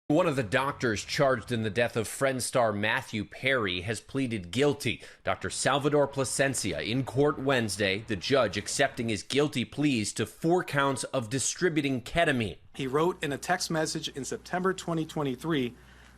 One of the doctors charged in the death of Friends star Matthew Perry has pleaded guilty. Dr. Salvador Plasencia in court Wednesday, the judge accepting his guilty pleas to 4 counts of distributing ketamine. He wrote in a text message in September 2023,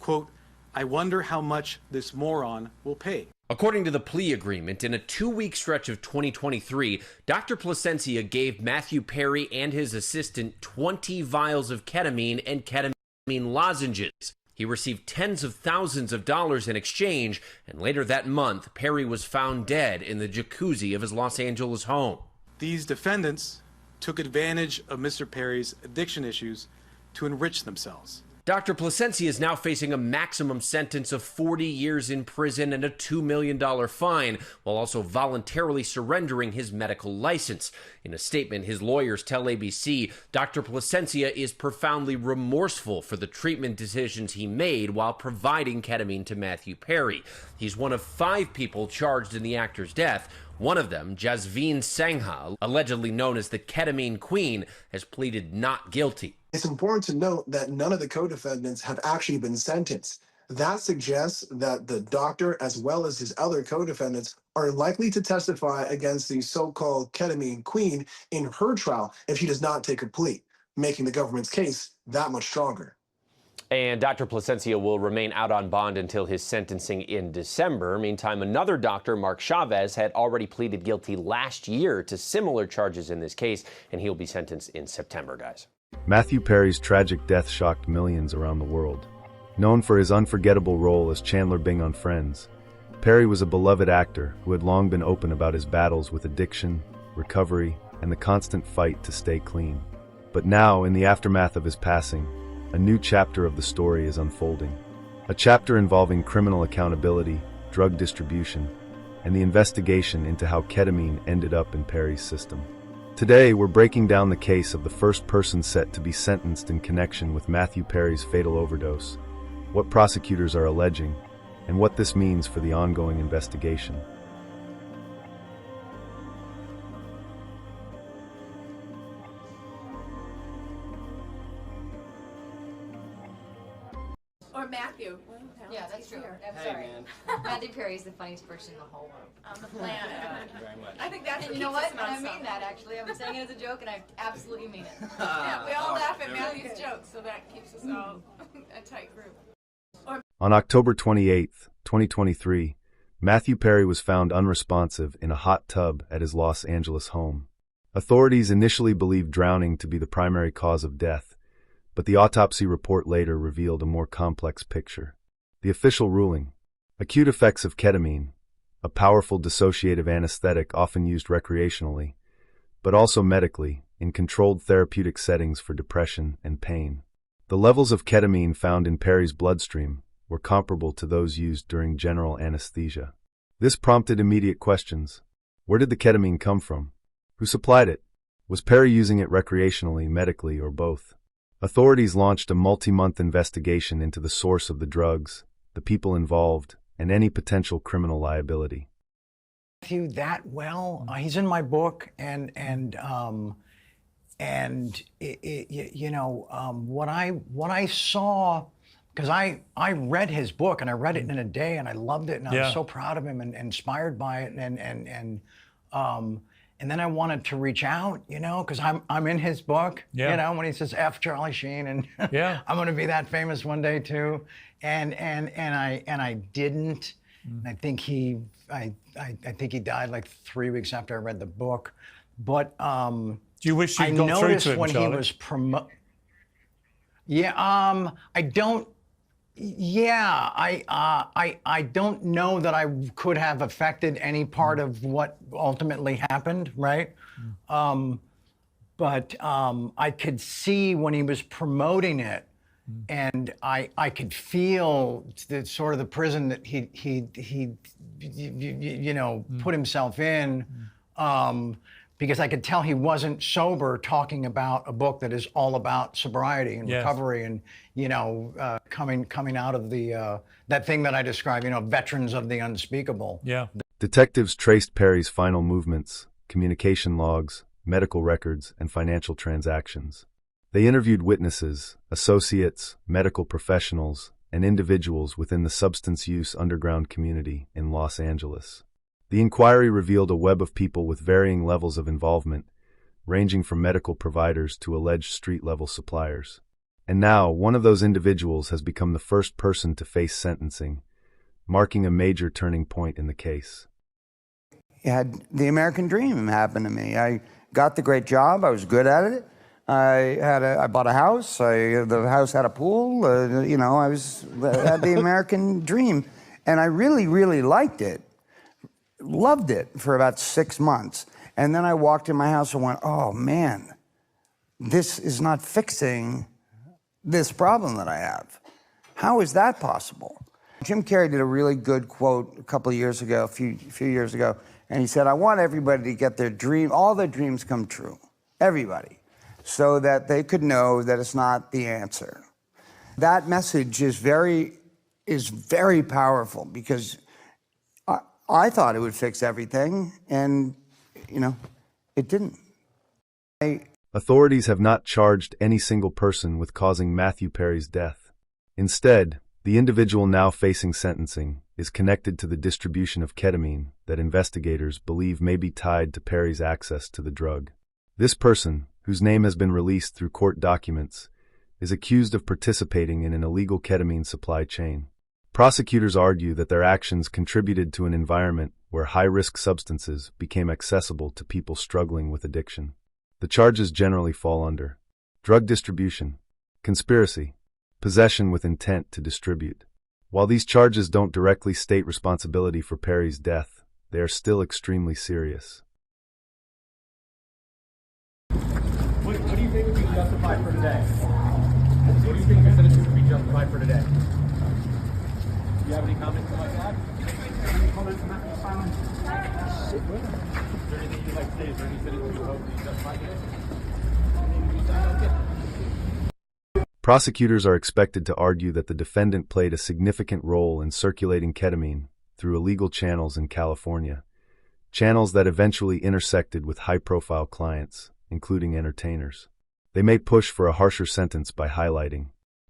quote, "I wonder how much this moron will pay." According to the plea agreement, in a 2-week stretch of 2023, Dr. Plasencia gave Matthew Perry and his assistant 20 vials of ketamine and ketamine lozenges. He received tens of thousands of dollars in exchange, and later that month, Perry was found dead in the jacuzzi of his Los Angeles home. These defendants took advantage of Mr. Perry's addiction issues to enrich themselves. Dr. Plasencia is now facing a maximum sentence of 40 years in prison and a $2 million fine, while also voluntarily surrendering his medical license. In a statement, his lawyers tell ABC Dr. Plasencia is profoundly remorseful for the treatment decisions he made while providing ketamine to Matthew Perry. He's one of 5 people charged in the actor's death. One of them, Jasveen Sangha, allegedly known as the ketamine queen, has pleaded not guilty. It's important to note that none of the co-defendants have actually been sentenced. That suggests that the doctor, as well as his other co-defendants, are likely to testify against the so-called ketamine queen in her trial if she does not take a plea, making the government's case that much stronger. And Dr. Plasencia will remain out on bond until his sentencing in December. Meantime, another doctor, Mark Chavez, had already pleaded guilty last year to similar charges in this case, and he'll be sentenced in September, guys. Matthew Perry's tragic death shocked millions around the world. Known for his unforgettable role as Chandler Bing on Friends, Perry was a beloved actor who had long been open about his battles with addiction, recovery, and the constant fight to stay clean. But now, in the aftermath of his passing, a new chapter of the story is unfolding. A chapter involving criminal accountability, drug distribution, and the investigation into how ketamine ended up in Perry's system. Today, we're breaking down the case of the first person set to be sentenced in connection with Matthew Perry's fatal overdose, what prosecutors are alleging, and what this means for the ongoing investigation. Or Matthew. Yeah, that's true. I'm Hey, sorry. man. Matthew Perry is the funniest person in the whole world. On the planet. Thank you very much. I think that's And what you know keeps what? us And I on mean song. that, actually. I'm saying it as a joke, and I absolutely mean it. Yeah, we all Oh, laugh at very Matthew's jokes, so that keeps us all a tight group. On October 28, 2023, Matthew Perry was found unresponsive in a hot tub at his Los Angeles home. Authorities initially believed drowning to be the primary cause of death, but the autopsy report later revealed a more complex picture. The official ruling: acute effects of ketamine, a powerful dissociative anesthetic often used recreationally, but also medically, in controlled therapeutic settings for depression and pain. The levels of ketamine found in Perry's bloodstream were comparable to those used during general anesthesia. This prompted immediate questions. Where did the ketamine come from? Who supplied it? Was Perry using it recreationally, medically, or both? Authorities launched a multi-month investigation into the source of the drugs, the people involved, and any potential criminal liability. Matthew that well. He's in my book, and what I saw, because I read his book and I read it in a day and I loved it and I was so proud of him and inspired by it and then I wanted to reach out, because I'm in his book, when he says F Charlie Sheen and I'm going to be that famous one day too, and I didn't. And I think he died like 3 weeks after I read the book, but Do you wish I you'd gone through noticed to him, when Charlie? he was I don't. Yeah, I don't know that I could have affected any part of what ultimately happened, right? But I could see when he was promoting it, and I could feel the sort of the prison that he put himself in. Because I could tell he wasn't sober, talking about a book that is all about sobriety and recovery and, coming out of the that thing that I described, veterans of the unspeakable. Yeah. Detectives traced Perry's final movements, communication logs, medical records, and financial transactions. They interviewed witnesses, associates, medical professionals, and individuals within the substance use underground community in Los Angeles. The inquiry revealed a web of people with varying levels of involvement, ranging from medical providers to alleged street-level suppliers. And now, one of those individuals has become the first person to face sentencing, marking a major turning point in the case. It had the American dream happen to me. I got the great job. I was good at it. I bought a house. The house had a pool. I had the American dream, and I really, really liked it. Loved it for about 6 months. And then I walked in my house and went, oh man, this is not fixing this problem that I have. How is that possible? Jim Carrey did a really good quote a couple of years ago, a few years ago, and he said, I want everybody to get their dream, all their dreams come true, everybody, so that they could know that it's not the answer. That message is very powerful, because I thought it would fix everything, and, it didn't. Authorities have not charged any single person with causing Matthew Perry's death. Instead, the individual now facing sentencing is connected to the distribution of ketamine that investigators believe may be tied to Perry's access to the drug. This person, whose name has been released through court documents, is accused of participating in an illegal ketamine supply chain. Prosecutors argue that their actions contributed to an environment where high-risk substances became accessible to people struggling with addiction. The charges generally fall under drug distribution, conspiracy, possession with intent to distribute. While these charges don't directly state responsibility for Perry's death, they are still extremely serious. What do you think would be justified for today? What do you think your sentence would be justified for today? Do you have any comments like that? Any comments on that, Simon? Is there anything you'd like to say? Is there any sentence you hope to be justified today? Prosecutors are expected to argue that the defendant played a significant role in circulating ketamine through illegal channels in California, channels that eventually intersected with high-profile clients, including entertainers. They may push for a harsher sentence by highlighting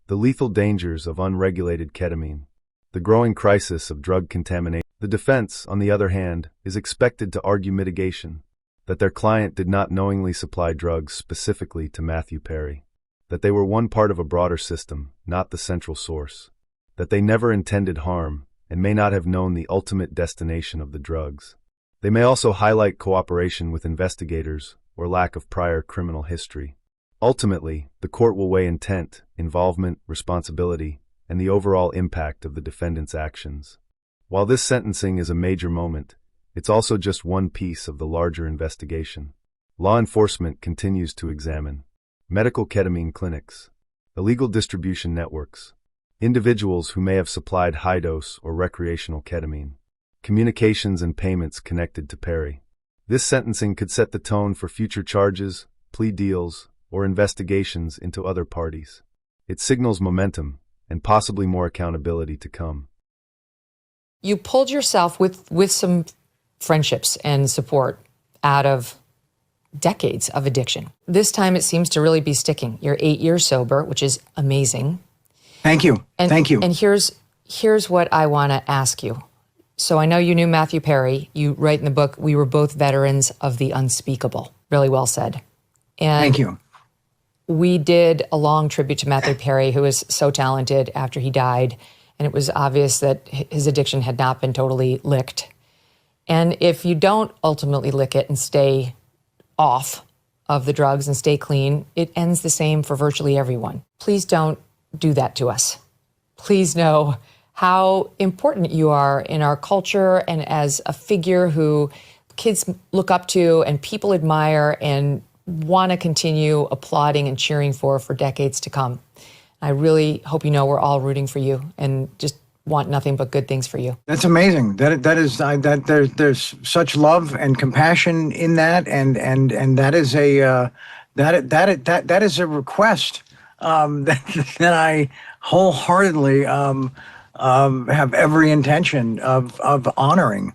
the lethal dangers of unregulated ketamine, the growing crisis of drug contamination. The defense, on the other hand, is expected to argue mitigation, that their client did not knowingly supply drugs specifically to Matthew Perry, that they were one part of a broader system, not the central source, that they never intended harm and may not have known the ultimate destination of the drugs. They may also highlight cooperation with investigators or lack of prior criminal history. Ultimately, the court will weigh intent, involvement, responsibility, and the overall impact of the defendant's actions. While this sentencing is a major moment, it's also just one piece of the larger investigation. Law enforcement continues to examine medical ketamine clinics, illegal distribution networks, individuals who may have supplied high-dose or recreational ketamine, communications and payments connected to Perry. This sentencing could set the tone for future charges, plea deals, or investigations into other parties. It signals momentum and possibly more accountability to come. You pulled yourself with some friendships and support out of decades of addiction. This time it seems to really be sticking. You're 8 years sober, which is amazing. Thank you. Thank you. And here's what I want to ask you. So I know you knew Matthew Perry. You write in the book, we were both veterans of the unspeakable. Really well said. And thank you. We did a long tribute to Matthew Perry, who was so talented after he died. And it was obvious that his addiction had not been totally licked. And if you don't ultimately lick it and stay off of the drugs and stay clean, it ends the same for virtually everyone. Please don't do that to us. Please know how important you are in our culture and as a figure who kids look up to and people admire and want to continue applauding and cheering for decades to come. I really hope you know we're all rooting for you and just want nothing but good things for you. That's amazing. There's such love and compassion in that, and that is a request that I wholeheartedly have every intention of honoring,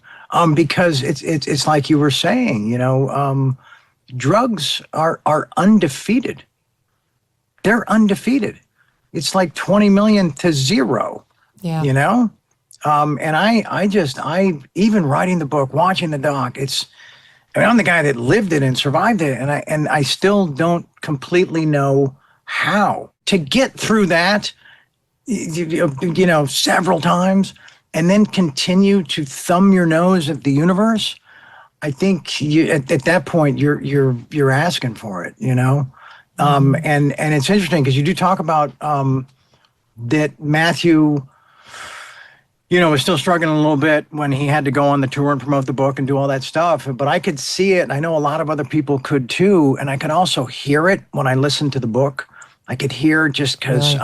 because it's like you were saying, drugs are undefeated. they're undefeated. It's like 20 million to 0, Yeah. you know? And I even writing the book, watching the doc, I'm the guy that lived it and survived it. And I still don't completely know how to get through that, several times and then continue to thumb your nose at the universe. I think at that point you're asking for it, you know? And it's interesting because you do talk about that Matthew, was still struggling a little bit when he had to go on the tour and promote the book and do all that stuff. But I could see it, and I know a lot of other people could too. And I could also hear it when I listened to the book. I could hear just because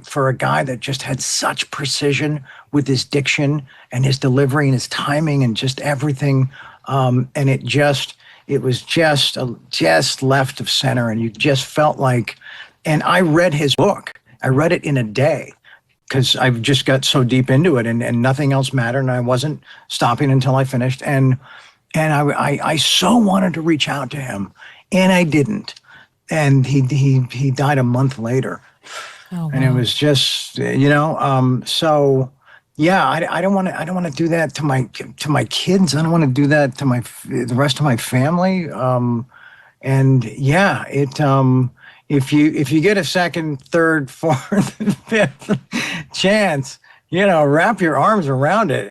for a guy that just had such precision with his diction and his delivery and his timing and just everything. And it was just left of center. And you just felt like, and I read his book. I read it in a day because I've just got so deep into it and nothing else mattered. And I wasn't stopping until I finished. And I so wanted to reach out to him and I didn't. And he died a month later. Oh, wow. And it was just, so yeah, I don't want to do that to my kids. I don't want to do that to the rest of my family. And yeah, if you get a second, third, fourth, fifth chance, wrap your arms around it.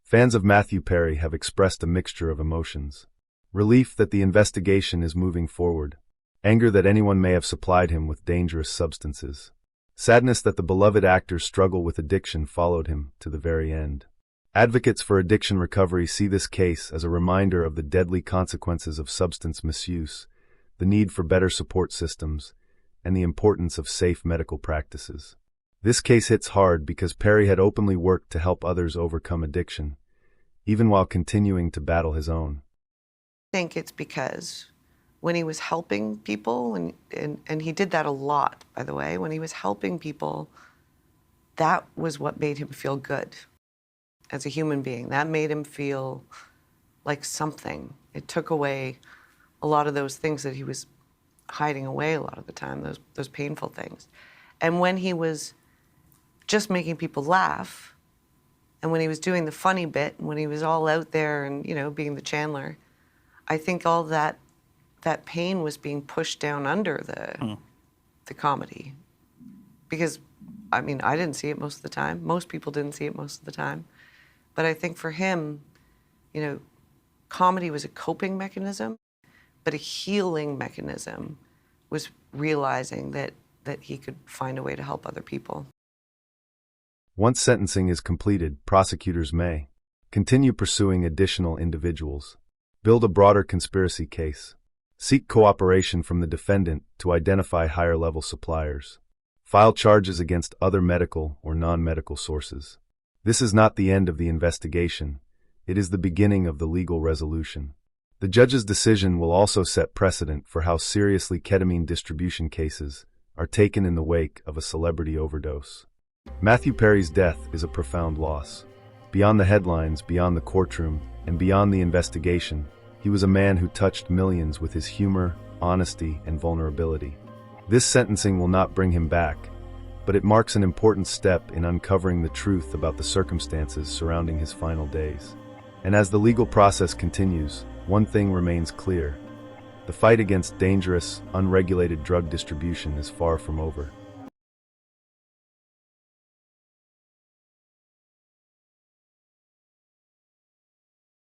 Fans of Matthew Perry have expressed a mixture of emotions. Relief that the investigation is moving forward. Anger that anyone may have supplied him with dangerous substances. Sadness that the beloved actor's struggle with addiction followed him to the very end. Advocates for addiction recovery see this case as a reminder of the deadly consequences of substance misuse, the need for better support systems, and the importance of safe medical practices. This case hits hard because Perry had openly worked to help others overcome addiction, even while continuing to battle his own. I think it's because when he was helping people, and he did that a lot, by the way, when he was helping people, that was what made him feel good as a human being. That made him feel like something. It took away a lot of those things that he was hiding away a lot of the time, those painful things. And when he was just making people laugh, and when he was doing the funny bit, and when he was all out there and, being the Chandler, I think all that pain was being pushed down under the comedy. Because, I didn't see it most of the time. Most people didn't see it most of the time. But I think for him, comedy was a coping mechanism, but a healing mechanism was realizing that he could find a way to help other people. Once sentencing is completed, prosecutors may continue pursuing additional individuals, build a broader conspiracy case, seek cooperation from the defendant to identify higher-level suppliers, file charges against other medical or non-medical sources. This is not the end of the investigation. It is the beginning of the legal resolution. The judge's decision will also set precedent for how seriously ketamine distribution cases are taken in the wake of a celebrity overdose. Matthew Perry's death is a profound loss. Beyond the headlines, beyond the courtroom, and beyond the investigation, he was a man who touched millions with his humor, honesty, and vulnerability. This sentencing will not bring him back, but it marks an important step in uncovering the truth about the circumstances surrounding his final days. And as the legal process continues, one thing remains clear. The fight against dangerous, unregulated drug distribution is far from over.